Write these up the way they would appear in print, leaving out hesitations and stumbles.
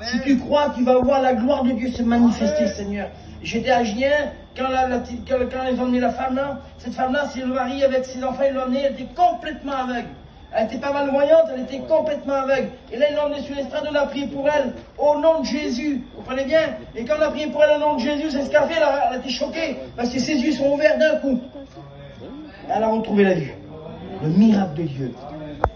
Si tu crois, tu vas voir la gloire de Dieu se manifester, Seigneur. J'étais à Gien, quand ils ont emmené la femme là, cette femme-là, c'est le mari avec ses enfants, ils l'ont emmenée, elle était complètement aveugle. Elle était pas malvoyante, elle était complètement aveugle. Et là, ils l'ont emmenée sur l'estrade, on a prié pour elle, au nom de Jésus. Vous comprenez bien? Et quand on a prié pour elle au nom de Jésus, c'est ce qu'elle a fait, elle a été choquée, parce que ses yeux sont ouverts d'un coup. Elle a retrouvé la vue. Le miracle de Dieu.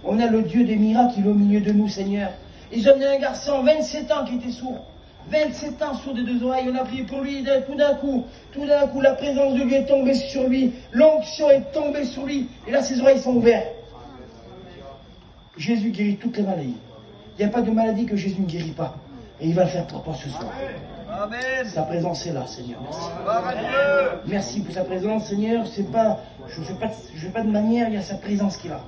On a le Dieu des miracles, il est au milieu de nous, Seigneur. Ils ont amené un garçon, 27 ans, qui était sourd. 27 ans sourd des deux oreilles, on a prié pour lui, tout d'un coup, la présence de Dieu est tombée sur lui, l'onction est tombée sur lui, et là ses oreilles sont ouvertes. Jésus guérit toutes les maladies. Il n'y a pas de maladie que Jésus ne guérit pas. Et il va le faire pour toi ce soir. Amen. Sa présence est là, Seigneur. Merci. Merci pour sa présence, Seigneur. C'est pas, je ne fais pas de manière, il y a sa présence qui est là.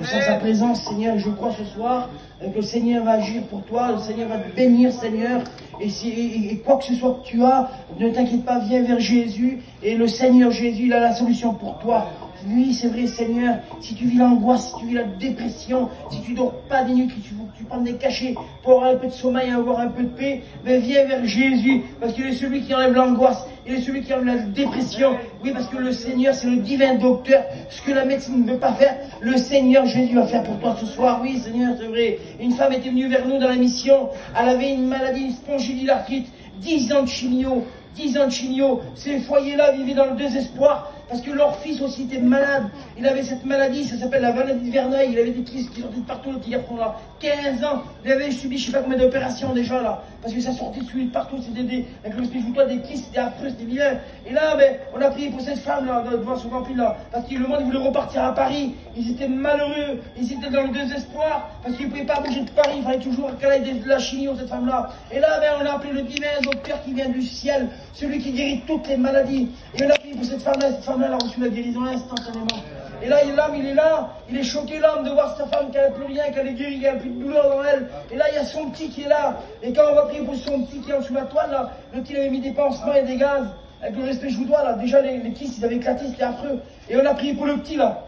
Je sens sa présence, Seigneur, et je crois ce soir que le Seigneur va agir pour toi, le Seigneur va te bénir, Seigneur. Et quoi que ce soit que tu as, ne t'inquiète pas, viens vers Jésus. Et le Seigneur Jésus, il a la solution pour toi. Oui, c'est vrai, Seigneur, si tu vis l'angoisse, si tu vis la dépression, si tu dors pas des nuits, que tu prends des cachets pour avoir un peu de sommeil, avoir un peu de paix, mais viens vers Jésus, parce qu'il est celui qui enlève l'angoisse, il est celui qui enlève la dépression. Oui, parce que le Seigneur, c'est le divin docteur. Ce que la médecine ne peut pas faire, le Seigneur Jésus va faire pour toi ce soir. Oui, Seigneur, c'est vrai. Une femme était venue vers nous dans la mission, elle avait une maladie, une spondylarthrite, 10 ans de chimio. 10 ans de chimio, ces foyers-là vivaient dans le désespoir, parce que leur fils aussi était malade. Il avait cette maladie, ça s'appelle la maladie de Verneuil, il avait des kystes qui sortaient de partout, le petit garçon-là. 15 ans, il avait subi je sais pas combien d'opérations déjà là, parce que ça sortait de lui de partout, c'était avec le spécifique des kystes, c'était affreux, c'était vilain. Et là, on a prié pour cette femme-là, devant son camping-là, parce que le monde voulait repartir à Paris, ils étaient malheureux, ils étaient dans le désespoir, parce qu'ils ne pouvaient pas bouger de Paris, il fallait toujours qu'elle aille de la chimio, cette femme-là. Et là, on a appelé le divin docteur qui vient du ciel, celui qui guérit toutes les maladies. Et on a prié pour cette femme-là elle a reçu la guérison instantanément. Et là, l'homme, il est là, il est choqué, l'homme, de voir sa femme qu'elle n'a plus rien, qu'elle est guérie, qu'elle n'a plus de douleur dans elle. Et là, il y a son petit qui est là. Et quand on va prier pour son petit qui est en dessous de la toile, là, le petit avait mis des pansements et des gaz. Avec le respect, je vous dois, là, déjà, les kystes, ils avaient éclaté, c'était affreux. Et on a prié pour le petit, là.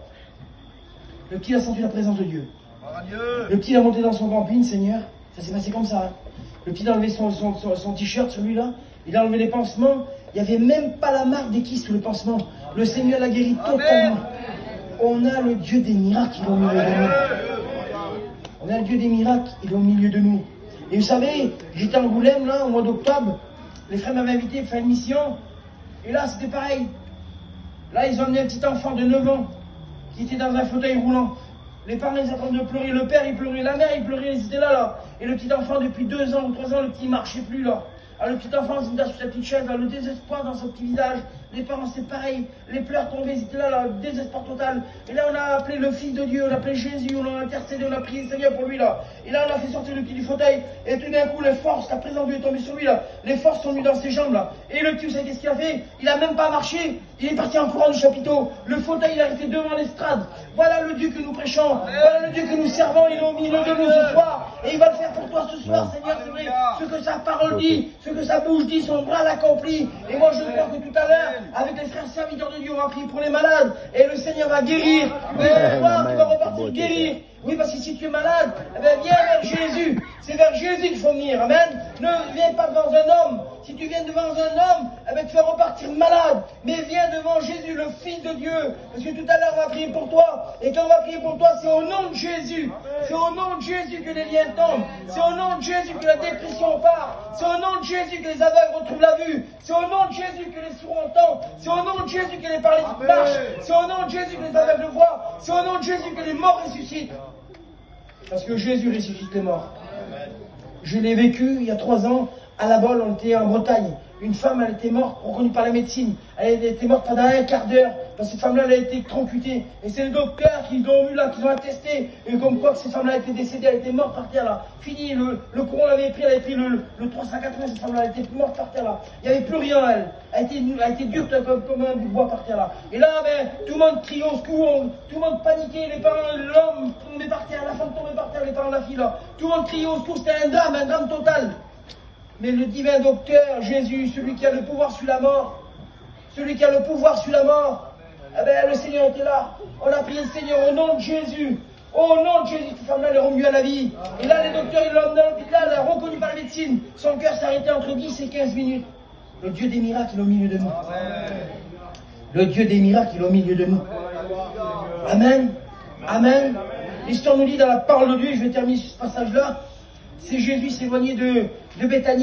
Le petit a senti la présence de Dieu. Le petit a monté dans son camping, Seigneur. Ça s'est passé comme ça. Hein. Le petit a enlevé son t-shirt, celui-là. Il a enlevé les pansements. Il n'y avait même pas la marque des kystes sur le pansement. Le Seigneur l'a guéri totalement. On a le Dieu des miracles, il est au milieu de nous. On a le Dieu des miracles, il est au milieu de nous. Et vous savez, j'étais en Angoulême, là, au mois d'octobre. Les frères m'avaient invité à faire une mission. Et là, c'était pareil. Là, ils ont amené un petit enfant de 9 ans qui était dans un fauteuil roulant. Les parents, ils attendaient de pleurer. Le père, il pleurait. La mère, il pleurait. Ils étaient là. Et le petit enfant, depuis 2 ans ou 3 ans, le petit, il marchait plus, là. Alors, le petit enfant, il était sur sa petite chaise, là, le désespoir dans son petit visage. Les parents, c'est pareil. Les pleurs tombaient, ils étaient là, le désespoir total. Et là, on a appelé le Fils de Dieu, on a appelé Jésus, on a intercédé, on a prié le Seigneur pour lui, là. Et là, on a fait sortir le petit du fauteuil. Et tout d'un coup, les forces, la présence de Dieu est tombée sur lui, là. Les forces sont venues dans ses jambes, là. Et le petit, vous savez qu'est-ce qu'il a fait? Il a même pas marché. Il est parti en courant du chapiteau. Le fauteuil, il est resté devant l'estrade. Voilà le Dieu que nous prêchons. Voilà le Dieu que nous servons. Il est au milieu de nous ce soir. Et il va le faire pour toi ce soir, Seigneur, c'est vrai. Ce que sa parole dit, ce que sa bouche dit, son bras l'accomplit. Et moi, je crois que tout à l'heure, avec les frères serviteurs de Dieu, on va prier pour les malades. Et le Seigneur va guérir. Oui, ce soir, tu vas repartir guérir. Oui, parce que si tu es malade, eh bien, viens vers Jésus. C'est vers Jésus qu'il faut venir. Amen. Ne viens pas devant un homme. Si tu viens devant un homme, eh bien, tu vas repartir malade. Mais viens devant Jésus, le Fils de Dieu. Parce que tout à l'heure, on va prier pour toi. Et quand on va prier pour toi, c'est au nom de Jésus. C'est au nom de Jésus que les liens tombent. C'est au nom de Jésus que la dépression part. C'est au nom de Jésus que les aveugles retrouvent la vue. C'est au nom de Jésus que les sourds entendent. C'est au nom de Jésus que les paralytiques marchent. C'est au nom de Jésus que les aveugles voient. C'est au nom de Jésus que les morts ressuscitent. Parce que Jésus ressuscite les morts. Je l'ai vécu il y a 3 ans, à la Bolle, on était en Bretagne. Une femme, elle était morte, reconnue par la médecine. Elle était morte pendant un quart d'heure. Parce que cette femme-là, elle a été électrocutée. Et c'est le docteur qui l'ont vu là, qui l'ont attesté. Et comme quoi que cette femme-là était décédée, elle était morte par terre là. Fini, le courant l'avait pris, elle avait pris le 380, cette femme-là, elle était morte par terre là. Il n'y avait plus rien elle. Elle a été dure comme un bout de bois par terre là. Et là, tout le monde criait au secours, tout le monde paniquait, les parents, l'homme tombait par terre, la femme tombait par terre, les parents, la fille là. Tout le monde criait au secours, c'était un drame total. Mais le divin docteur, Jésus, celui qui a le pouvoir sur la mort, celui qui a le pouvoir sur la mort, eh bien, le Seigneur était là. On a prié le Seigneur au nom de Jésus. Au nom de Jésus, cette femme-là, elle est revenue à la vie. Et là, les docteurs, ils l'ont emmenée à l'hôpital, elle l'a reconnue par la médecine. Son cœur s'est arrêté entre 10 et 15 minutes. Le Dieu des miracles est au milieu de nous. Le Dieu des miracles est au milieu de nous. Amen. Amen. L'histoire nous dit dans la parole de Dieu, je vais terminer sur ce passage-là, c'est Jésus s'éloignait de Béthanie.